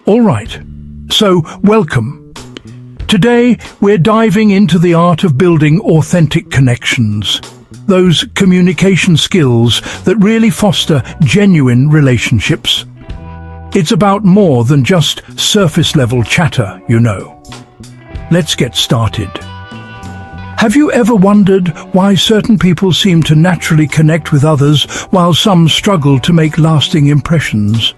All right, so welcome. Today we're diving into the art of building authentic connections, those communication skills that really foster genuine relationships. It's about more than just surface-level chatter, you know. Let's get started. Have you ever wondered why certain people seem to naturally connect with others while some struggle to make lasting impressions?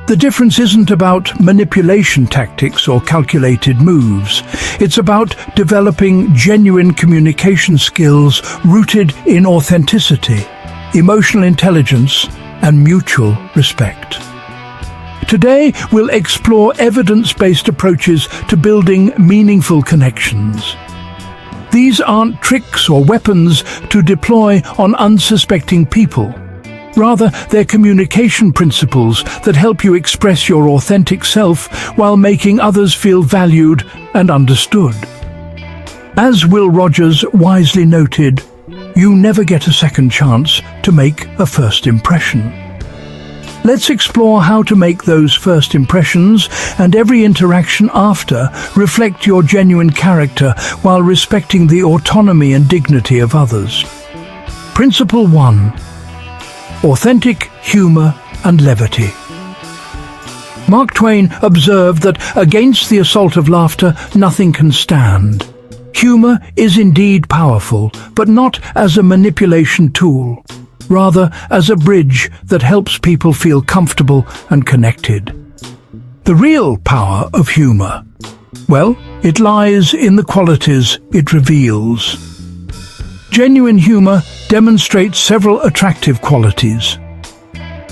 The difference isn't about manipulation tactics or calculated moves. It's about developing genuine communication skills rooted in authenticity, emotional intelligence, and mutual respect. Today, we'll explore evidence-based approaches to building meaningful connections. These aren't tricks or weapons to deploy on unsuspecting people. Rather, they're communication principles that help you express your authentic self while making others feel valued and understood. As Will Rogers wisely noted, you never get a second chance to make a first impression. Let's explore how to make those first impressions and every interaction after reflect your genuine character while respecting the autonomy and dignity of others. Principle 1. Authentic humor and levity. Mark Twain observed that against the assault of laughter, nothing can stand. Humor is indeed powerful, but not as a manipulation tool, rather as a bridge that helps people feel comfortable and connected. The real power of humor, well, it lies in the qualities it reveals. Genuine humor demonstrates several attractive qualities.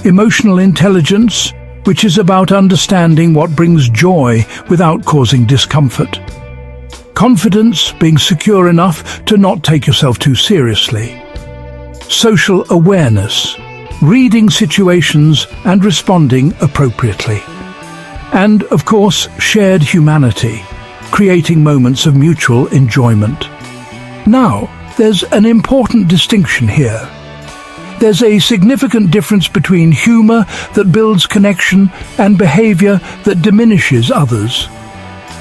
Emotional intelligence, which is about understanding what brings joy without causing discomfort. Confidence, being secure enough to not take yourself too seriously. Social awareness, reading situations and responding appropriately. And, of course, shared humanity, creating moments of mutual enjoyment. Now, there's an important distinction here. There's a significant difference between humor that builds connection and behavior that diminishes others.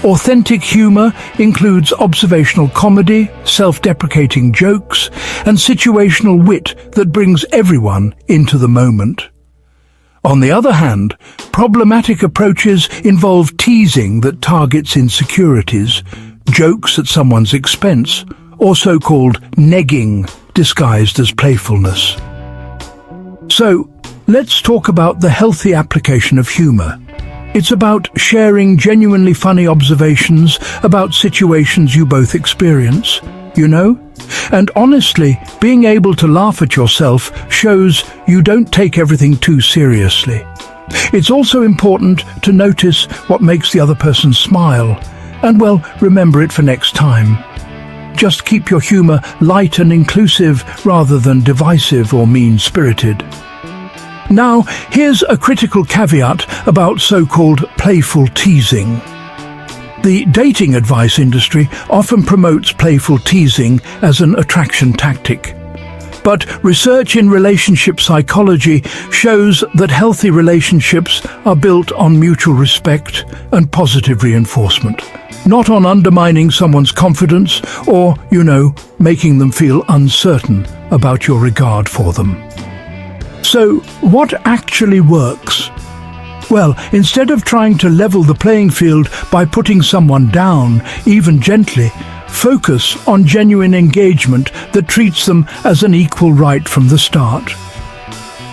Authentic humor includes observational comedy, self-deprecating jokes, and situational wit that brings everyone into the moment. On the other hand, problematic approaches involve teasing that targets insecurities, jokes at someone's expense, or so-called negging, disguised as playfulness. So, let's talk about the healthy application of humor. It's about sharing genuinely funny observations about situations you both experience, you know? And honestly, being able to laugh at yourself shows you don't take everything too seriously. It's also important to notice what makes the other person smile, and well, remember it for next time. Just keep your humor light and inclusive rather than divisive or mean-spirited. Now, here's a critical caveat about so-called playful teasing. The dating advice industry often promotes playful teasing as an attraction tactic. But research in relationship psychology shows that healthy relationships are built on mutual respect and positive reinforcement, not on undermining someone's confidence or, making them feel uncertain about your regard for them. So, what actually works? Well, instead of trying to level the playing field by putting someone down, even gently, focus on genuine engagement that treats them as an equal right from the start.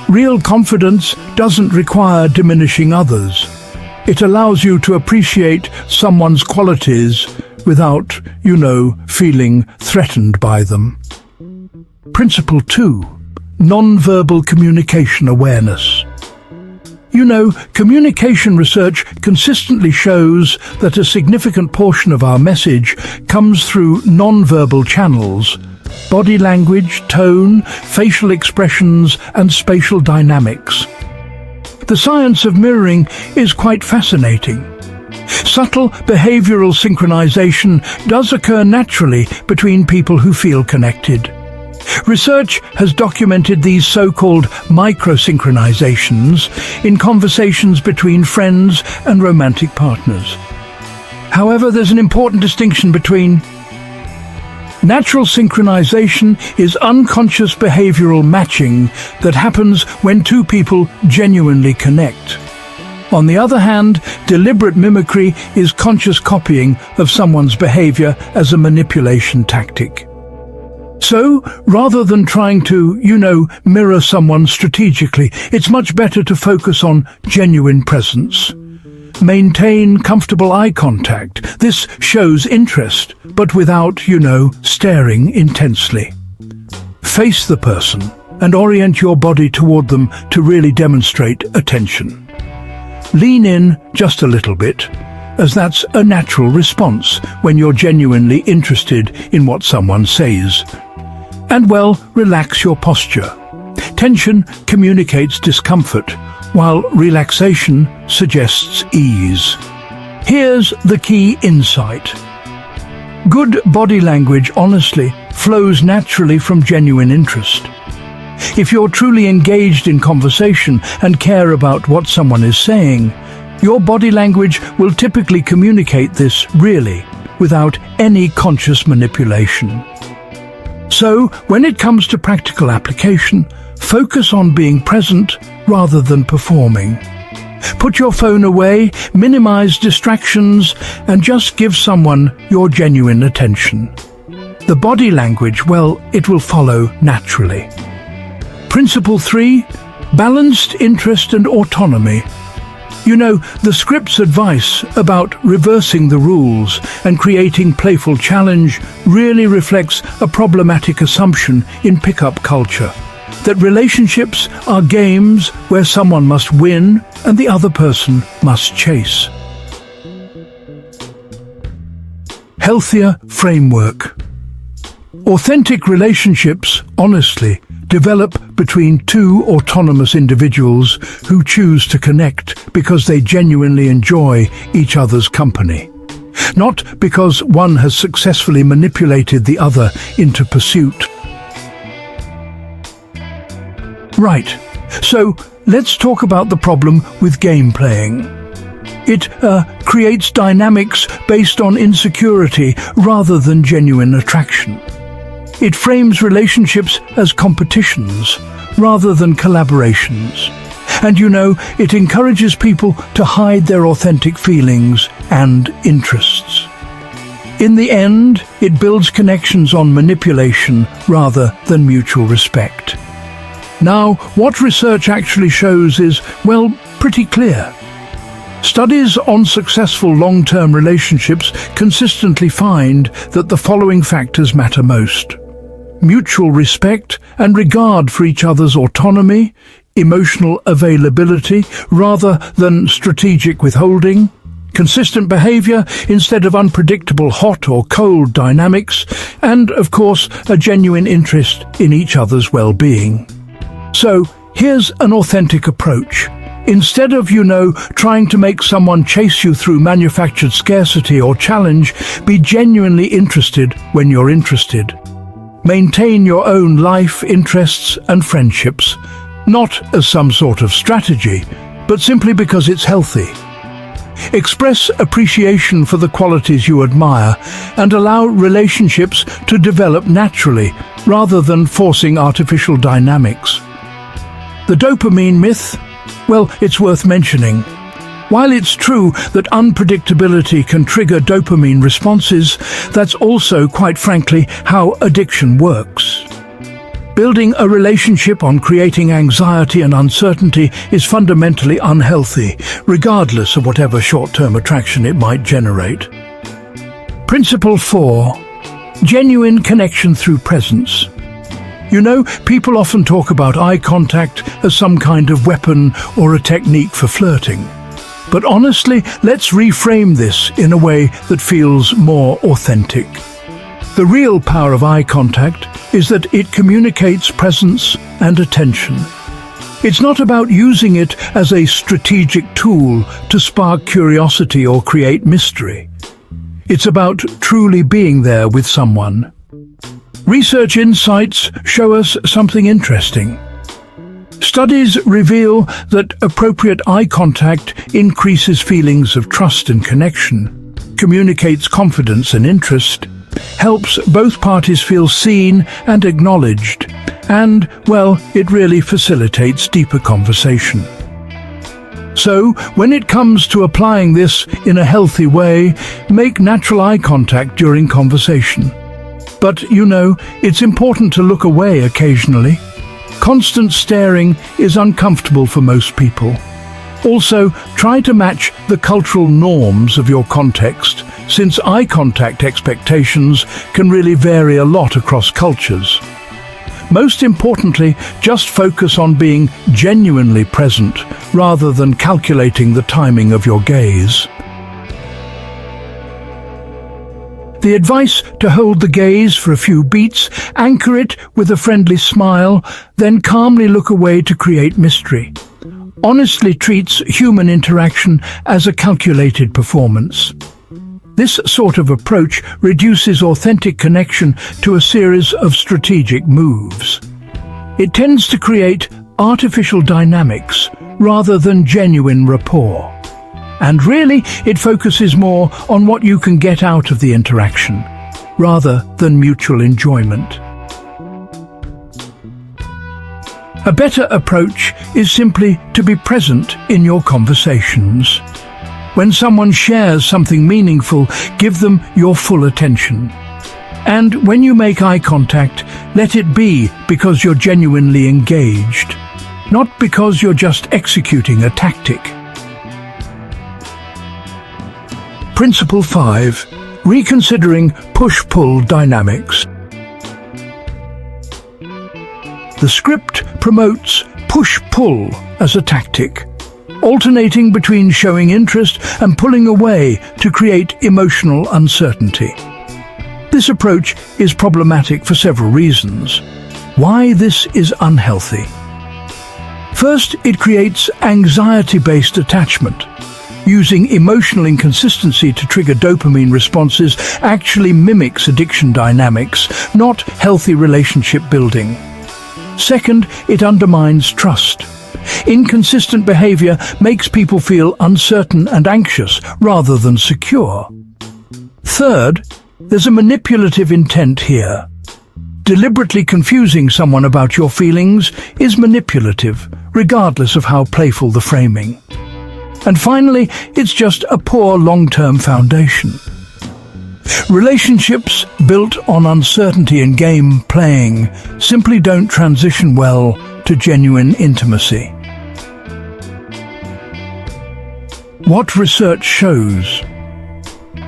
Real confidence doesn't require diminishing others. It allows you to appreciate someone's qualities without, feeling threatened by them. Principle 2. Non-verbal communication awareness. Communication research consistently shows that a significant portion of our message comes through non-verbal channels: body language, tone, facial expressions, and spatial dynamics. The science of mirroring is quite fascinating. Subtle behavioral synchronization does occur naturally between people who feel connected. Research has documented these so-called microsynchronizations in conversations between friends and romantic partners. However, there's an important distinction between natural synchronization is unconscious behavioral matching that happens when two people genuinely connect. On the other hand, deliberate mimicry is conscious copying of someone's behavior as a manipulation tactic. So, rather than trying to, mirror someone strategically, it's much better to focus on genuine presence. Maintain comfortable eye contact. This shows interest, but without, staring intensely. Face the person and orient your body toward them to really demonstrate attention. Lean in just a little bit, as that's a natural response when you're genuinely interested in what someone says. And relax your posture. Tension communicates discomfort, while relaxation suggests ease. Here's the key insight. Good body language, honestly, flows naturally from genuine interest. If you're truly engaged in conversation and care about what someone is saying, your body language will typically communicate this really, without any conscious manipulation. So, when it comes to practical application, focus on being present rather than performing. Put your phone away, minimize distractions, and just give someone your genuine attention. The body language, it will follow naturally. Principle 3, balanced interest and autonomy. The script's advice about reversing the rules and creating playful challenge really reflects a problematic assumption in pickup culture, that relationships are games where someone must win and the other person must chase. Healthier framework. Authentic relationships, honestly, develop between two autonomous individuals who choose to connect because they genuinely enjoy each other's company. Not because one has successfully manipulated the other into pursuit. Right, so let's talk about the problem with game playing. It creates dynamics based on insecurity rather than genuine attraction. It frames relationships as competitions rather than collaborations. And it encourages people to hide their authentic feelings and interests. In the end, it builds connections on manipulation rather than mutual respect. Now, what research actually shows is, pretty clear. Studies on successful long-term relationships consistently find that the following factors matter most: mutual respect and regard for each other's autonomy, emotional availability rather than strategic withholding, consistent behavior instead of unpredictable hot or cold dynamics, and, of course, a genuine interest in each other's well-being. So, here's an authentic approach. Instead of, trying to make someone chase you through manufactured scarcity or challenge, be genuinely interested when you're interested. Maintain your own life, interests, and friendships, not as some sort of strategy, but simply because it's healthy. Express appreciation for the qualities you admire and allow relationships to develop naturally rather than forcing artificial dynamics. The dopamine myth? It's worth mentioning. While it's true that unpredictability can trigger dopamine responses, that's also, quite frankly, how addiction works. Building a relationship on creating anxiety and uncertainty is fundamentally unhealthy, regardless of whatever short-term attraction it might generate. Principle 4. Genuine connection through presence. People often talk about eye contact as some kind of weapon or a technique for flirting. But honestly, let's reframe this in a way that feels more authentic. The real power of eye contact is that it communicates presence and attention. It's not about using it as a strategic tool to spark curiosity or create mystery. It's about truly being there with someone. Research insights show us something interesting. Studies reveal that appropriate eye contact increases feelings of trust and connection, communicates confidence and interest, helps both parties feel seen and acknowledged, and, well, it really facilitates deeper conversation. So, when it comes to applying this in a healthy way, make natural eye contact during conversation. But, it's important to look away occasionally. Constant staring is uncomfortable for most people. Also, try to match the cultural norms of your context, since eye contact expectations can really vary a lot across cultures. Most importantly, just focus on being genuinely present rather than calculating the timing of your gaze. The advice to hold the gaze for a few beats, anchor it with a friendly smile, then calmly look away to create mystery. Honestly treats human interaction as a calculated performance. This sort of approach reduces authentic connection to a series of strategic moves. It tends to create artificial dynamics rather than genuine rapport. And really, it focuses more on what you can get out of the interaction, rather than mutual enjoyment. A better approach is simply to be present in your conversations. When someone shares something meaningful, give them your full attention. And when you make eye contact, let it be because you're genuinely engaged, not because you're just executing a tactic. Principle 5. Reconsidering push-pull dynamics. The script promotes push-pull as a tactic, alternating between showing interest and pulling away to create emotional uncertainty. This approach is problematic for several reasons. Why this is unhealthy? First, it creates anxiety-based attachment. Using emotional inconsistency to trigger dopamine responses actually mimics addiction dynamics, not healthy relationship building. Second, it undermines trust. Inconsistent behavior makes people feel uncertain and anxious rather than secure. Third, there's a manipulative intent here. Deliberately confusing someone about your feelings is manipulative, regardless of how playful the framing. And finally, it's just a poor long-term foundation. Relationships built on uncertainty and game playing simply don't transition well to genuine intimacy. What research shows?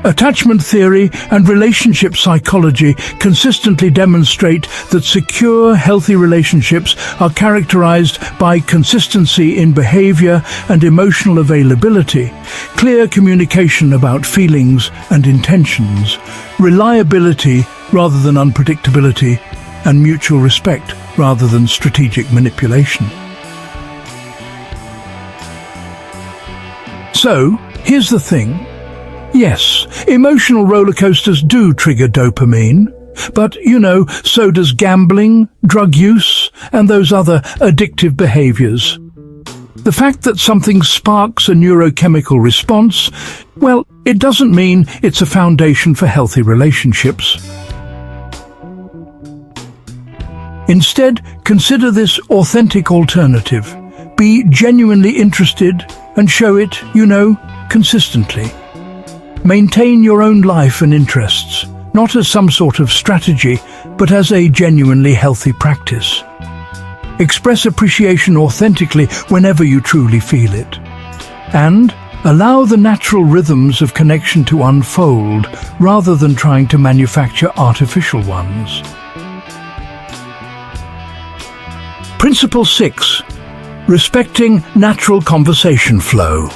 Attachment theory and relationship psychology consistently demonstrate that secure, healthy relationships are characterized by consistency in behavior and emotional availability, clear communication about feelings and intentions, reliability rather than unpredictability, and mutual respect rather than strategic manipulation. So, here's the thing. Yes, emotional roller coasters do trigger dopamine, but, so does gambling, drug use, and those other addictive behaviors. The fact that something sparks a neurochemical response, well, it doesn't mean it's a foundation for healthy relationships. Instead, consider this authentic alternative. Be genuinely interested and show it, consistently. Maintain your own life and interests, not as some sort of strategy, but as a genuinely healthy practice. Express appreciation authentically whenever you truly feel it. And allow the natural rhythms of connection to unfold, rather than trying to manufacture artificial ones. Principle 6. Respecting natural conversation flow.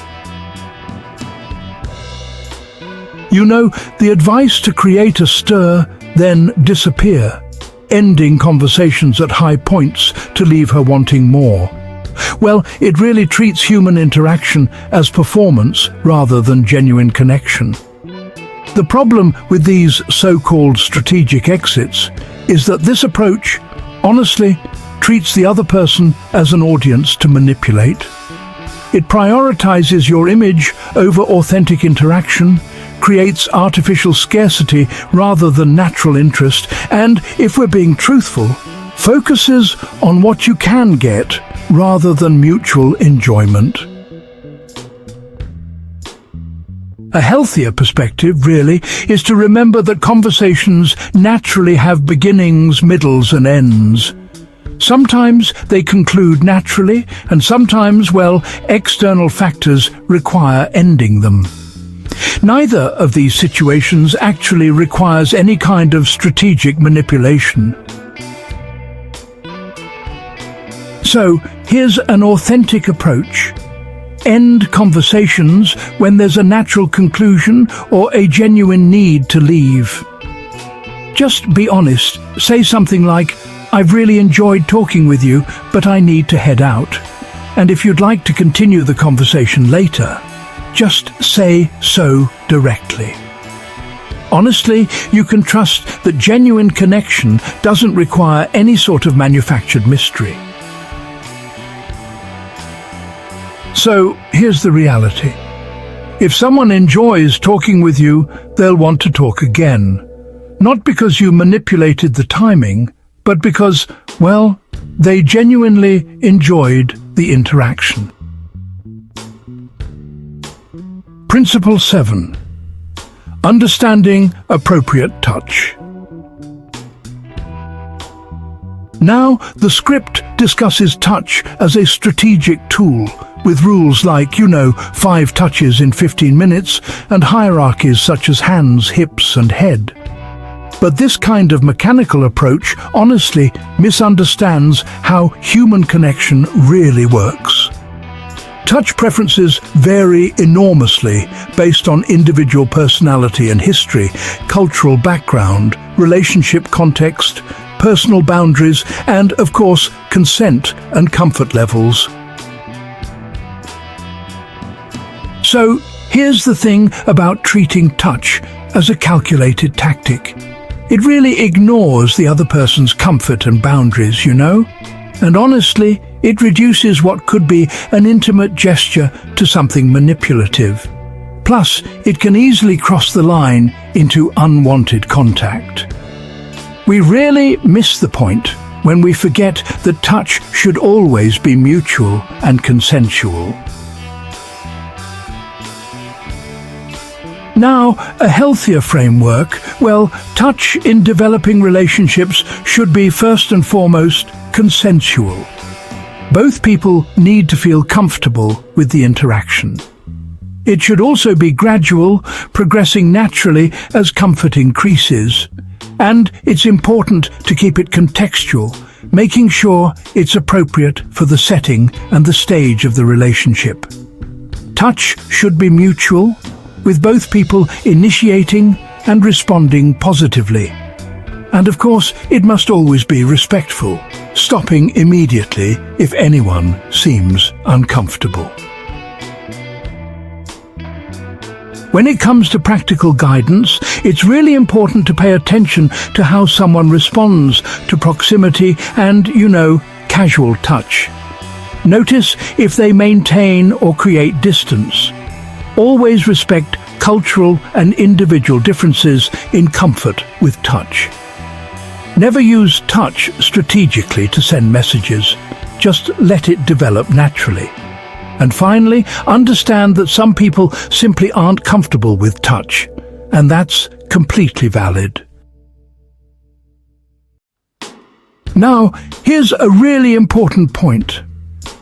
The advice to create a stir, then disappear, ending conversations at high points to leave her wanting more. Well, it really treats human interaction as performance rather than genuine connection. The problem with these so-called strategic exits is that this approach, honestly, treats the other person as an audience to manipulate. It prioritizes your image over authentic interaction, creates artificial scarcity rather than natural interest, and, if we're being truthful, focuses on what you can get rather than mutual enjoyment. A healthier perspective, really, is to remember that conversations naturally have beginnings, middles, and ends. Sometimes they conclude naturally, and sometimes, well, external factors require ending them. Neither of these situations actually requires any kind of strategic manipulation. So, here's an authentic approach. End conversations when there's a natural conclusion or a genuine need to leave. Just be honest. Say something like, "I've really enjoyed talking with you, but I need to head out." And if you'd like to continue the conversation later, just say so directly. Honestly, you can trust that genuine connection doesn't require any sort of manufactured mystery. So, here's the reality. If someone enjoys talking with you, they'll want to talk again. Not because you manipulated the timing, but because, well, they genuinely enjoyed the interaction. Principle 7. Understanding appropriate touch. Now, the script discusses touch as a strategic tool, with rules like, 5 touches in 15 minutes, and hierarchies such as hands, hips, and head. But this kind of mechanical approach honestly misunderstands how human connection really works. Touch preferences vary enormously based on individual personality and history, cultural background, relationship context, personal boundaries, and, of course, consent and comfort levels. So, here's the thing about treating touch as a calculated tactic. It really ignores the other person's comfort and boundaries, And honestly, it reduces what could be an intimate gesture to something manipulative. Plus, it can easily cross the line into unwanted contact. We really miss the point when we forget that touch should always be mutual and consensual. Now, a healthier framework, touch in developing relationships should be first and foremost consensual. Both people need to feel comfortable with the interaction. It should also be gradual, progressing naturally as comfort increases. And it's important to keep it contextual, making sure it's appropriate for the setting and the stage of the relationship. Touch should be mutual, with both people initiating and responding positively. And of course, it must always be respectful, stopping immediately if anyone seems uncomfortable. When it comes to practical guidance, it's really important to pay attention to how someone responds to proximity and, casual touch. Notice if they maintain or create distance. Always respect cultural and individual differences in comfort with touch. Never use touch strategically to send messages. Just let it develop naturally. And finally, understand that some people simply aren't comfortable with touch, and that's completely valid. Now, here's a really important point.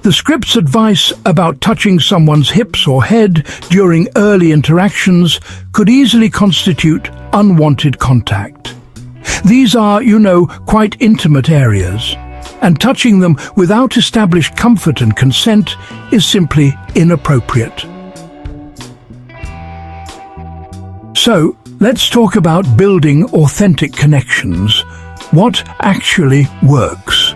The script's advice about touching someone's hips or head during early interactions could easily constitute unwanted contact. These are, quite intimate areas, and touching them without established comfort and consent is simply inappropriate. So, let's talk about building authentic connections. What actually works?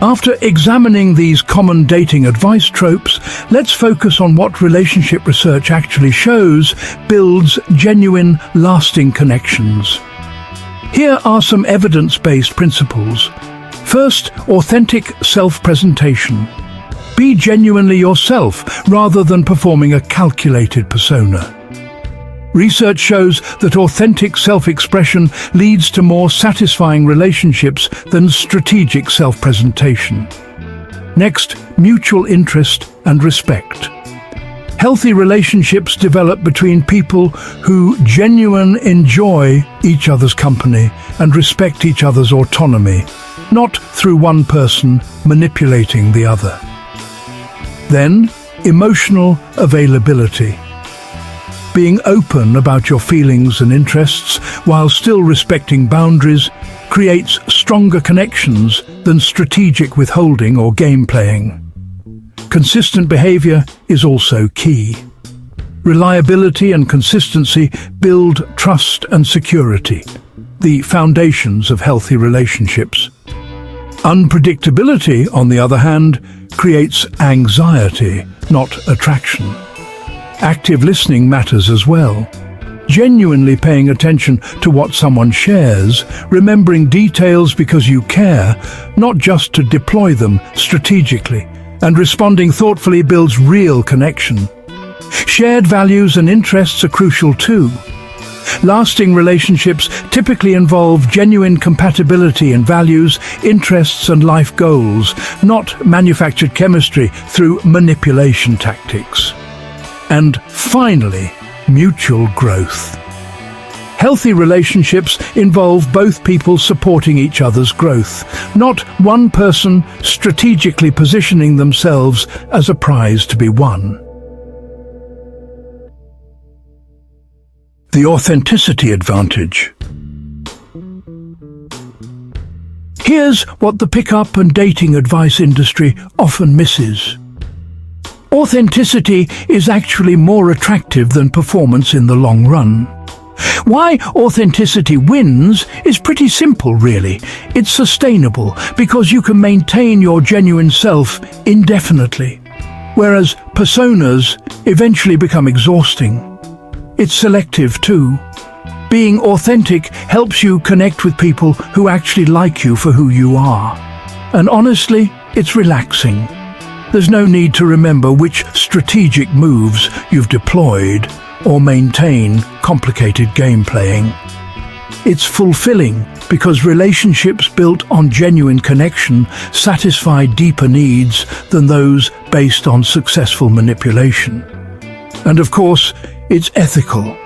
After examining these common dating advice tropes, let's focus on what relationship research actually shows builds genuine, lasting connections. Here are some evidence-based principles. First, authentic self-presentation. Be genuinely yourself rather than performing a calculated persona. Research shows that authentic self-expression leads to more satisfying relationships than strategic self-presentation. Next, mutual interest and respect. Healthy relationships develop between people who genuinely enjoy each other's company and respect each other's autonomy, not through one person manipulating the other. Then, emotional availability. Being open about your feelings and interests while still respecting boundaries creates stronger connections than strategic withholding or game playing. Consistent behavior is also key. Reliability and consistency build trust and security, the foundations of healthy relationships. Unpredictability, on the other hand, creates anxiety, not attraction. Active listening matters as well. Genuinely paying attention to what someone shares, remembering details because you care, not just to deploy them strategically, and responding thoughtfully builds real connection. Shared values and interests are crucial too. Lasting relationships typically involve genuine compatibility in values, interests and life goals, not manufactured chemistry through manipulation tactics. And finally, mutual growth. Healthy relationships involve both people supporting each other's growth, not one person strategically positioning themselves as a prize to be won. The authenticity advantage. Here's what the pickup and dating advice industry often misses. Authenticity is actually more attractive than performance in the long run. Why authenticity wins is pretty simple, really. It's sustainable because you can maintain your genuine self indefinitely, whereas personas eventually become exhausting. It's selective too. Being authentic helps you connect with people who actually like you for who you are. And honestly, it's relaxing. There's no need to remember which strategic moves you've deployed or maintain complicated game playing. It's fulfilling because relationships built on genuine connection satisfy deeper needs than those based on successful manipulation. And of course, it's ethical.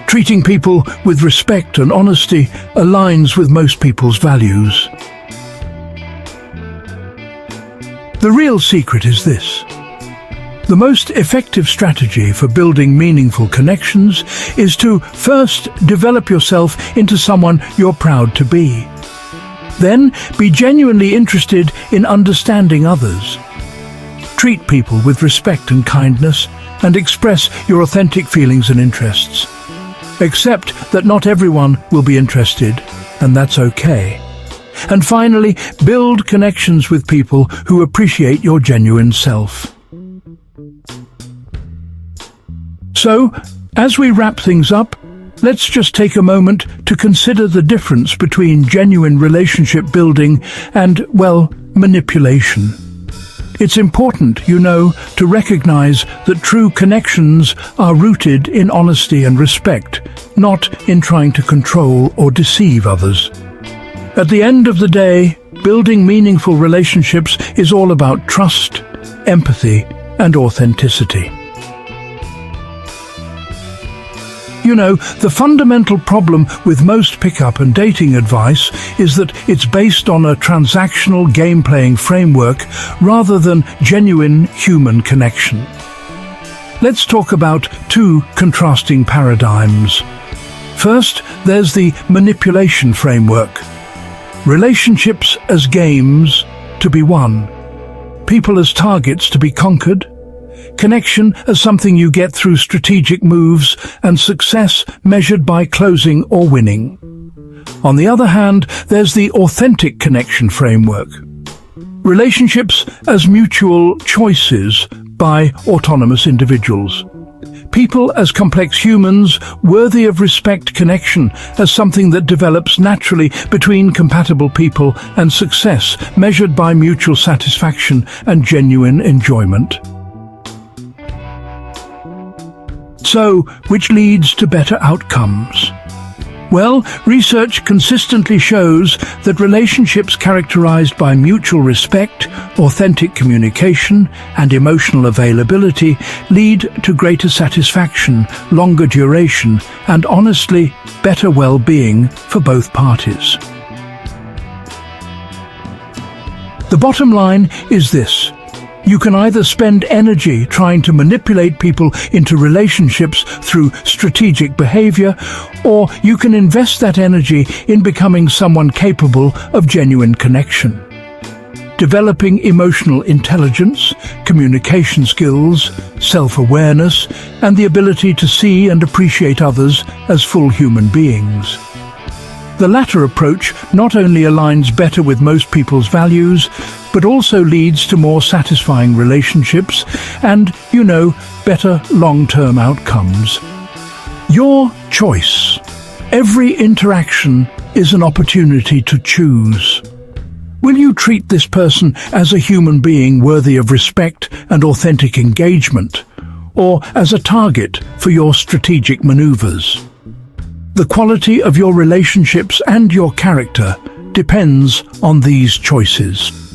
Treating people with respect and honesty aligns with most people's values. The real secret is this. The most effective strategy for building meaningful connections is to first develop yourself into someone you're proud to be. Then be genuinely interested in understanding others. Treat people with respect and kindness and express your authentic feelings and interests. Accept that not everyone will be interested, and that's okay. And finally, build connections with people who appreciate your genuine self. So, as we wrap things up, let's just take a moment to consider the difference between genuine relationship building and, well, manipulation. It's important, to recognize that true connections are rooted in honesty and respect, not in trying to control or deceive others. At the end of the day, building meaningful relationships is all about trust, empathy, and authenticity. The fundamental problem with most pickup and dating advice is that it's based on a transactional game-playing framework rather than genuine human connection. Let's talk about two contrasting paradigms. First, there's the manipulation framework. Relationships as games to be won, people as targets to be conquered, connection as something you get through strategic moves, and success measured by closing or winning. On the other hand, there's the authentic connection framework. Relationships as mutual choices by autonomous individuals. People as complex humans, worthy of respect. Connection as something that develops naturally between compatible people, and success measured by mutual satisfaction and genuine enjoyment. So, which leads to better outcomes? Well, research consistently shows that relationships characterized by mutual respect, authentic communication, and emotional availability lead to greater satisfaction, longer duration, and honestly, better well-being for both parties. The bottom line is this. You can either spend energy trying to manipulate people into relationships through strategic behavior, or you can invest that energy in becoming someone capable of genuine connection. Developing emotional intelligence, communication skills, self-awareness, and the ability to see and appreciate others as full human beings. The latter approach not only aligns better with most people's values, but also leads to more satisfying relationships and, better long-term outcomes. Your choice. Every interaction is an opportunity to choose. Will you treat this person as a human being worthy of respect and authentic engagement, or as a target for your strategic maneuvers? The quality of your relationships and your character depends on these choices.